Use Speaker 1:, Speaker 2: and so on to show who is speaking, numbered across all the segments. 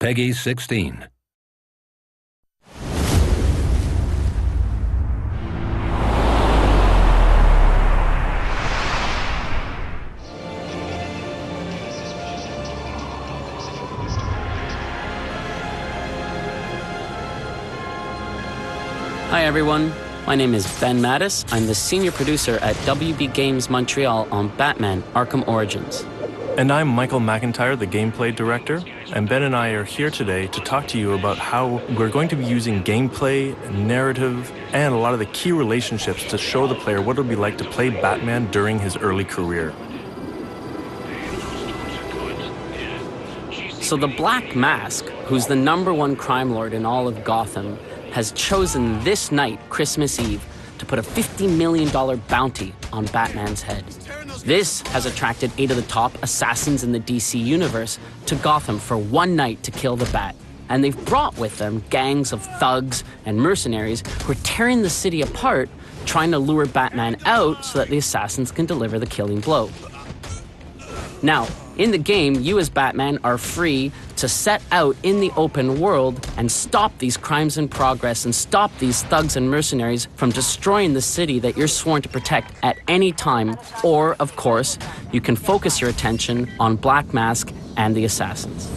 Speaker 1: Peggy 16.
Speaker 2: Hi everyone, my name is Ben Mattis. I'm the senior producer at WB Games Montreal on Batman: Arkham Origins.
Speaker 3: And I'm Michael McIntyre, the gameplay director, and Ben and I are here today to talk to you about how we're going to be using gameplay, narrative, and a lot of the key relationships to show the player what it'll be like to play Batman during his early career.
Speaker 2: So the Black Mask, who's the #1 crime lord in all of Gotham, has chosen this night, Christmas Eve, to put a $50 million bounty on Batman's head. This has attracted 8 of the top assassins in the DC universe to Gotham for one night to kill the Bat. And they've brought with them gangs of thugs and mercenaries who are tearing the city apart, trying to lure Batman out so that the assassins can deliver the killing blow. Now, in the game, you as Batman are free to set out in the open world and stop these crimes in progress and stop these thugs and mercenaries from destroying the city that you're sworn to protect at any time. Or, of course, you can focus your attention on Black Mask and the assassins.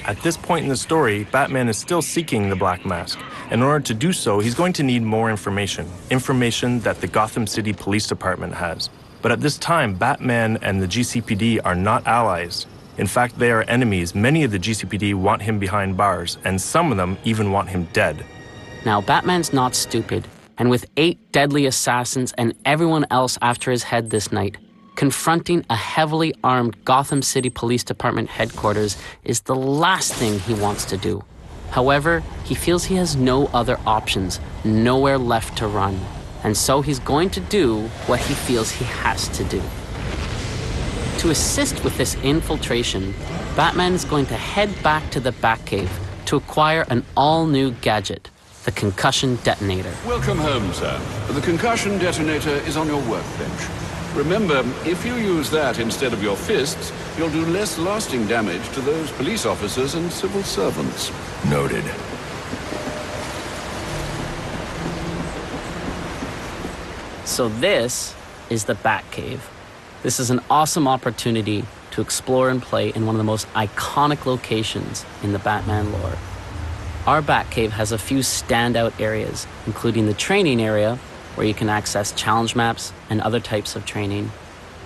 Speaker 3: At this point in the story, Batman is still seeking the Black Mask. In order to do so, he's going to need more information that the Gotham City Police Department has. But at this time, Batman and the GCPD are not allies. In fact, they are enemies. Many of the GCPD want him behind bars, and some of them even want him dead.
Speaker 2: Now, Batman's not stupid, and with 8 deadly assassins and everyone else after his head this night, confronting a heavily armed Gotham City Police Department headquarters is the last thing he wants to do. However, he feels he has no other options, nowhere left to run. And so he's going to do what he feels he has to do. To assist with this infiltration, Batman is going to head back to the Batcave to acquire an all-new gadget, the concussion detonator.
Speaker 4: Welcome home, sir. The concussion detonator is on your workbench. Remember, if you use that instead of your fists, you'll do less lasting damage to those police officers and civil servants.
Speaker 5: Noted.
Speaker 2: So this is the Batcave. This is an awesome opportunity to explore and play in one of the most iconic locations in the Batman lore. Our Batcave has a few standout areas, including the training area, where you can access challenge maps and other types of training,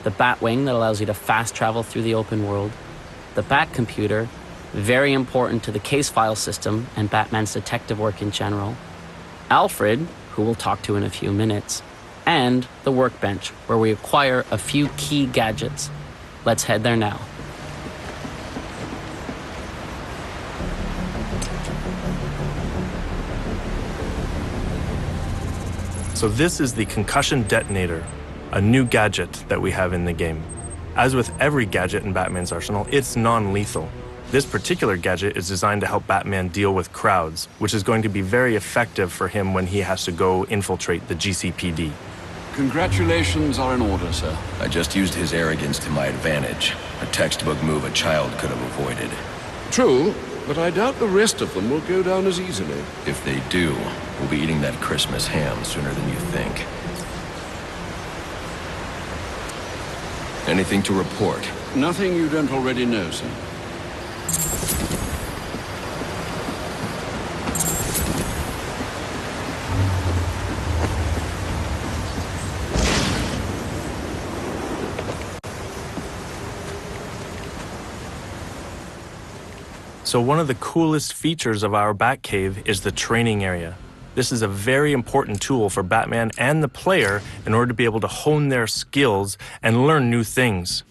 Speaker 2: the Batwing that allows you to fast travel through the open world, the Bat Computer, very important to the case file system and Batman's detective work in general, Alfred, who we'll talk to in a few minutes, and the Workbench, where we acquire a few key gadgets. Let's head there now.
Speaker 3: So this is the concussion detonator, a new gadget that we have in the game. As with every gadget in Batman's arsenal, it's non-lethal. This particular gadget is designed to help Batman deal with crowds, which is going to be very effective for him when he has to go infiltrate the GCPD.
Speaker 4: Congratulations are in order, sir.
Speaker 5: I just used his arrogance to my advantage. A textbook move a child could have avoided.
Speaker 4: True, but I doubt the rest of them will go down as easily.
Speaker 5: If they do, we'll be eating that Christmas ham sooner than you think. Anything to report?
Speaker 4: Nothing you don't already know, sir.
Speaker 3: So one of the coolest features of our Batcave is the training area. This is a very important tool for Batman and the player in order to be able to hone their skills and learn new things.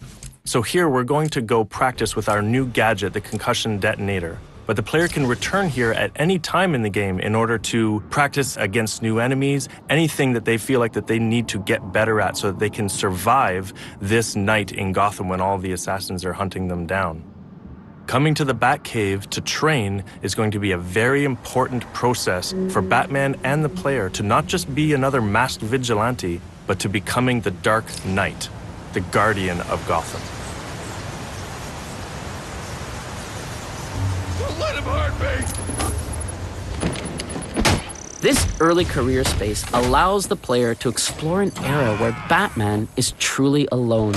Speaker 3: So here we're going to go practice with our new gadget, the concussion detonator. But the player can return here at any time in the game in order to practice against new enemies, anything that they feel like that they need to get better at so that they can survive this night in Gotham when all the assassins are hunting them down. Coming to the Batcave to train is going to be a very important process for Batman and the player to not just be another masked vigilante, but to becoming the Dark Knight, the guardian of Gotham.
Speaker 4: Let him hurt me!
Speaker 2: This early career space allows the player to explore an era where Batman is truly alone.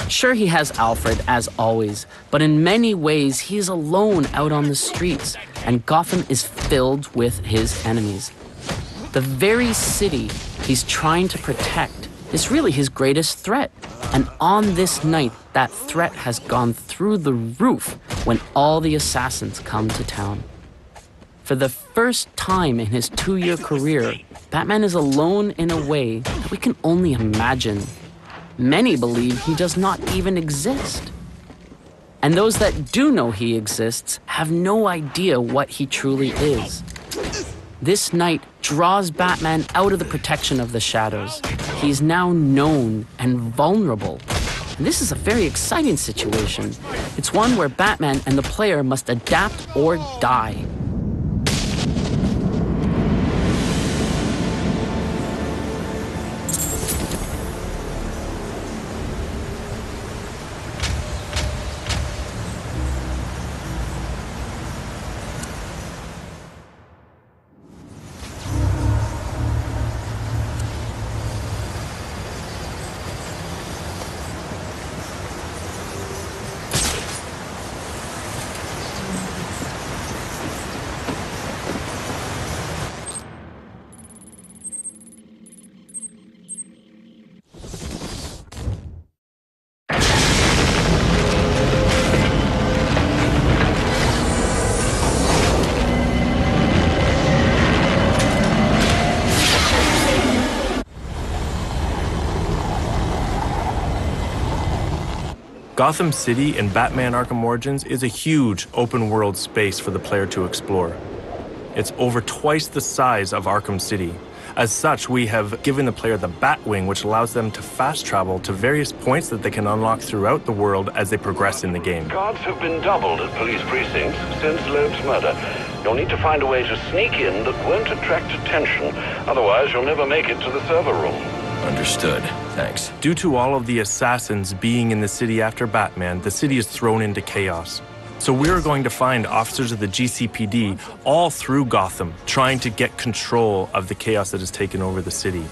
Speaker 2: Sure, he has Alfred, as always, but in many ways, he is alone out on the streets, and Gotham is filled with his enemies. The very city he's trying to protect is really his greatest threat. And on this night, that threat has gone through the roof when all the assassins come to town. For the first time in his 2-year career, Batman is alone in a way that we can only imagine. Many believe he does not even exist. And those that do know he exists have no idea what he truly is. This night draws Batman out of the protection of the shadows. He's now known and vulnerable. And this is a very exciting situation. It's one where Batman and the player must adapt or die.
Speaker 3: Gotham City in Batman Arkham Origins is a huge open-world space for the player to explore. It's over twice the size of Arkham City. As such, we have given the player the Batwing, which allows them to fast travel to various points that they can unlock throughout the world as they progress in the game.
Speaker 4: Guards have been doubled at police precincts since Loeb's murder. You'll need to find a way to sneak in that won't attract attention. Otherwise, you'll never make it to the server room.
Speaker 5: Understood. Thanks.
Speaker 3: Due to all of the assassins being in the city after Batman, the city is thrown into chaos. So we're going to find officers of the GCPD all through Gotham, trying to get control of the chaos that has taken over the city.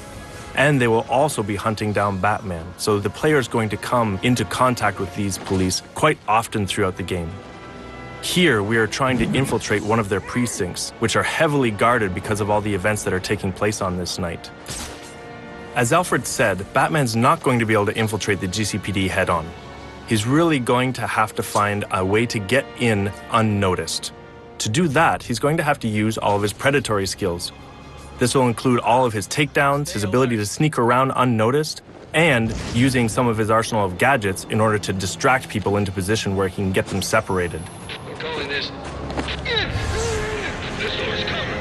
Speaker 3: And they will also be hunting down Batman, so the player is going to come into contact with these police quite often throughout the game. Here, we are trying to infiltrate one of their precincts, which are heavily guarded because of all the events that are taking place on this night. As Alfred said, Batman's not going to be able to infiltrate the GCPD head-on. He's really going to have to find a way to get in unnoticed. To do that, he's going to have to use all of his predatory skills. This will include all of his takedowns, his ability to sneak around unnoticed, and using some of his arsenal of gadgets in order to distract people into position where he can get them separated.
Speaker 1: I'm calling this. This door's covered.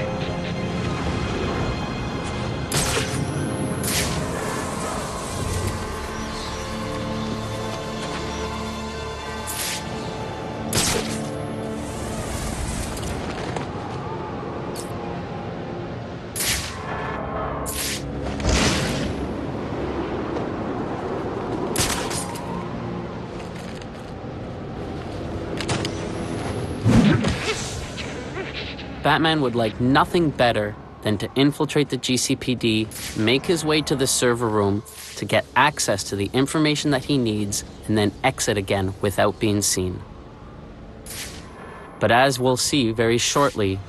Speaker 2: Batman would like nothing better than to infiltrate the GCPD, make his way to the server room to get access to the information that he needs, and then exit again without being seen. But as we'll see very shortly,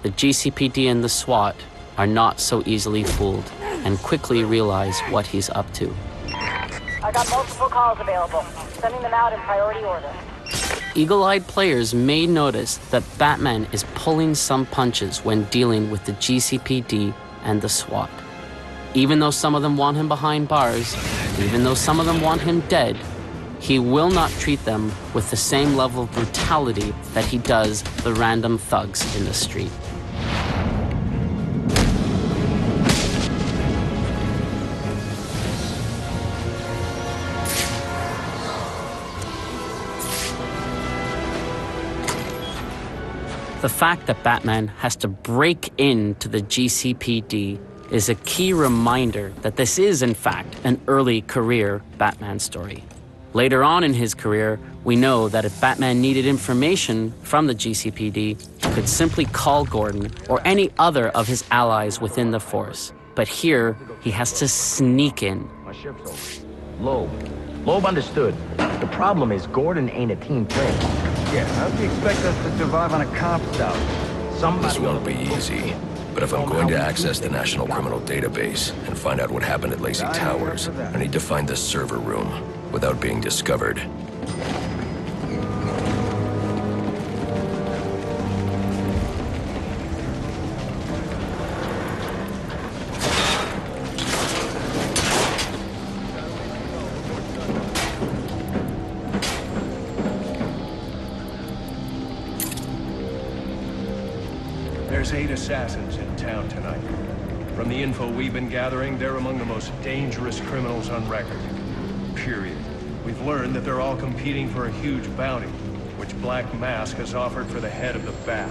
Speaker 2: the GCPD and the SWAT are not so easily fooled and quickly realize what he's up to.
Speaker 6: I got multiple calls available. Sending them out in priority order.
Speaker 2: Eagle-eyed players may notice that Batman is pulling some punches when dealing with the GCPD and the SWAT. Even though some of them want him behind bars, even though some of them want him dead, he will not treat them with the same level of brutality that he does the random thugs in the street. The fact that Batman has to break into the GCPD is a key reminder that this is, in fact, an early career Batman story. Later on in his career, we know that if Batman needed information from the GCPD, he could simply call Gordon or any other of his allies within the force. But here, he has to sneak in.
Speaker 1: My shift's over. Loeb understood. The problem is Gordon ain't a team player.
Speaker 7: Yeah, how do you expect us to survive on a cop scout?
Speaker 5: This won't be easy. But if I'm going to access the National Criminal Database and find out what happened at Lacey Towers, I need to find the server room without being discovered.
Speaker 8: There's 8 assassins in town tonight. From the info we've been gathering, they're among the most dangerous criminals on record. Period. We've learned that they're all competing for a huge bounty, which Black Mask has offered for the head of the Bat.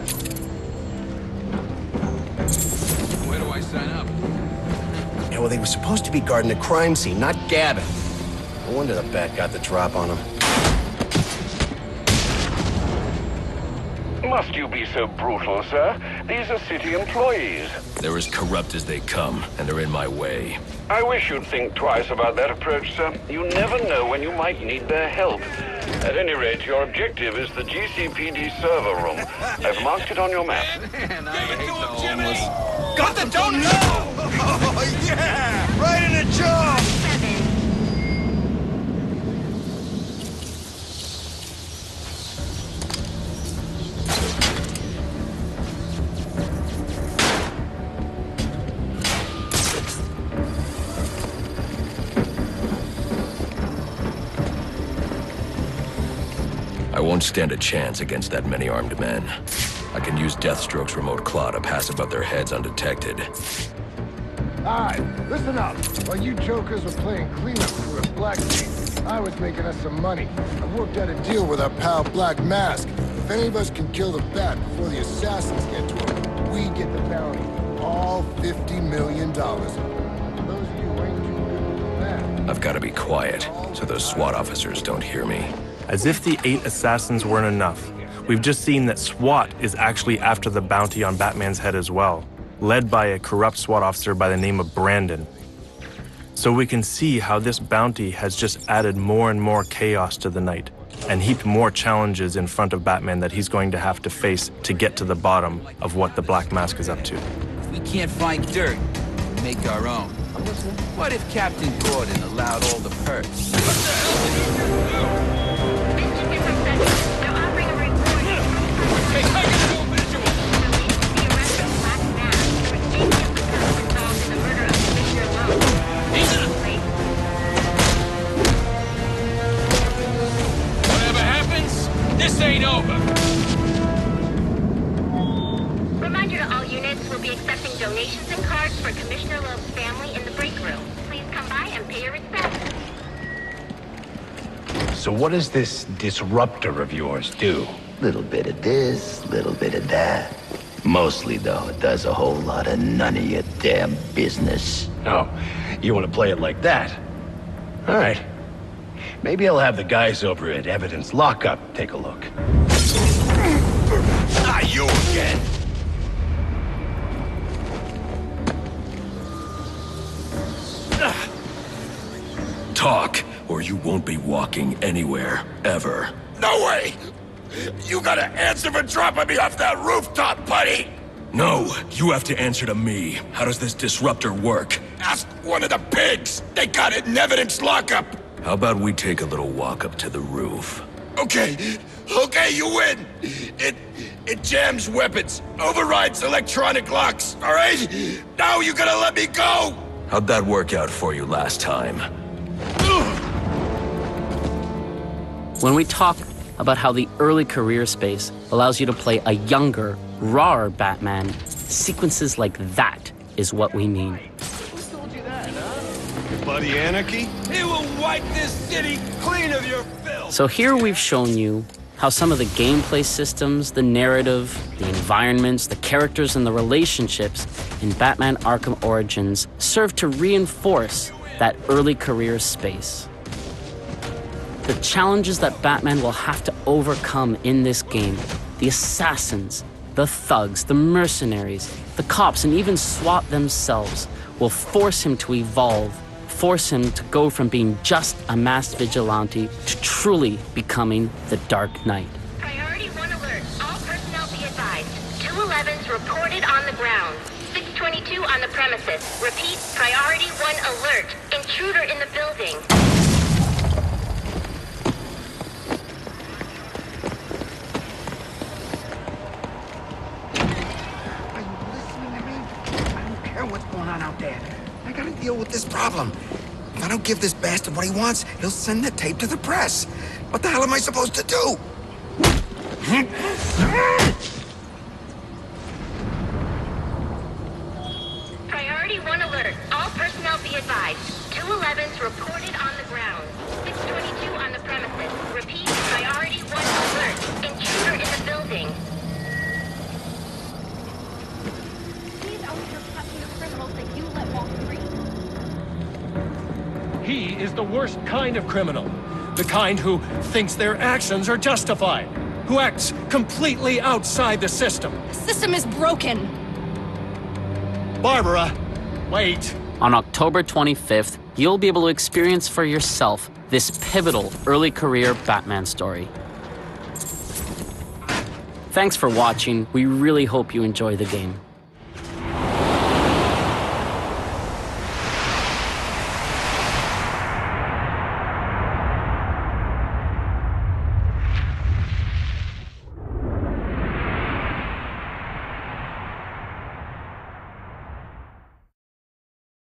Speaker 4: Where do I sign up?
Speaker 9: Yeah, well, they were supposed to be guarding the crime scene, not Gavin. No wonder the Bat got the drop on him.
Speaker 10: Must you be so brutal, sir? These are city employees.
Speaker 5: They're as corrupt as they come, and they're in my way.
Speaker 10: I wish you'd think twice about that approach, sir. You never know when you might need their help. At any rate, your objective is the GCPD server room. I've marked it on your map.
Speaker 9: Got the donut! Oh, yeah! Right in the jaw!
Speaker 5: I won't stand a chance against that many armed men. I can use Deathstroke's remote claw to pass above their heads undetected.
Speaker 11: Alright, listen up. While you jokers were playing cleanup crew at Blackgate, I was making us some money. I worked out a deal with our pal Black Mask. If any of us can kill the Bat before the assassins get to him, we get the bounty. All $50 million. Those of you who ain't too good with the Bat.
Speaker 5: I've got to be quiet, so those SWAT officers don't hear me.
Speaker 3: As if the 8 assassins weren't enough, we've just seen that SWAT is actually after the bounty on Batman's head as well, led by a corrupt SWAT officer by the name of Brandon. So we can see how this bounty has just added more and more chaos to the night, and heaped more challenges in front of Batman that he's going to have to face to get to the bottom of what the Black Mask is up to.
Speaker 12: If we can't find dirt, we make our own. What if Captain Gordon allowed all the perks? What the hell? Whatever happens, this ain't over.
Speaker 13: Reminder to all units, we'll be accepting donations and cards for Commissioner Loeb's family in the break room. Please come by and pay your respects.
Speaker 7: So what does this disruptor of yours do?
Speaker 1: Little bit of this, little bit of that. Mostly, though, it does a whole lot of none of your damn business.
Speaker 7: Oh, you want to play it like that? All right. Maybe I'll have the guys over at Evidence Lockup take a look.
Speaker 9: Ah, you again!
Speaker 5: Talk, or you won't be walking anywhere, ever.
Speaker 9: No way! You gotta answer for dropping me off that rooftop, buddy!
Speaker 5: No, you have to answer to me. How does this disruptor work?
Speaker 9: Ask one of the pigs! They got it in Evidence Lockup!
Speaker 5: How about we take a little walk up to the roof?
Speaker 9: Okay, you win! It jams weapons, overrides electronic locks, alright? Now you gotta let me go!
Speaker 5: How'd that work out for you last time?
Speaker 2: When we talk about how the early career space allows you to play a younger, rawer Batman, sequences like that is what we mean.
Speaker 8: Who told you that, huh?
Speaker 4: Your buddy Anarchy?
Speaker 12: He will wipe this city clean of your filth.
Speaker 2: So here we've shown you how some of the gameplay systems, the narrative, the environments, the characters, and the relationships in Batman Arkham Origins serve to reinforce that early career space. The challenges that Batman will have to overcome in this game, the assassins, the thugs, the mercenaries, the cops, and even SWAT themselves will force him to evolve, force him to go from being just a masked vigilante to truly becoming the Dark Knight.
Speaker 13: Priority 1 alert. All personnel be advised. 211's reported on the ground. 622 on the premises. Repeat, priority 1 alert. Intruder in the building.
Speaker 9: Are you listening to me? I don't care what's going on out there. I gotta deal with this problem. If I don't give this bastard what he wants, he'll send the tape to the press. What the hell am I supposed to do?
Speaker 13: Priority 1 alert. All personnel be advised. 211's reported on the ground. 622 on the premises. Repeat, priority 1 alert. Intruder in the building.
Speaker 6: He's out here catching the criminals that you let walk free.
Speaker 8: He is the worst kind of criminal. The kind who thinks their actions are justified. Who acts completely outside the system.
Speaker 6: The system is broken.
Speaker 8: Barbara, wait.
Speaker 2: On October 25th, you'll be able to experience for yourself this pivotal early career Batman story. Thanks for watching. We really hope you enjoy the game.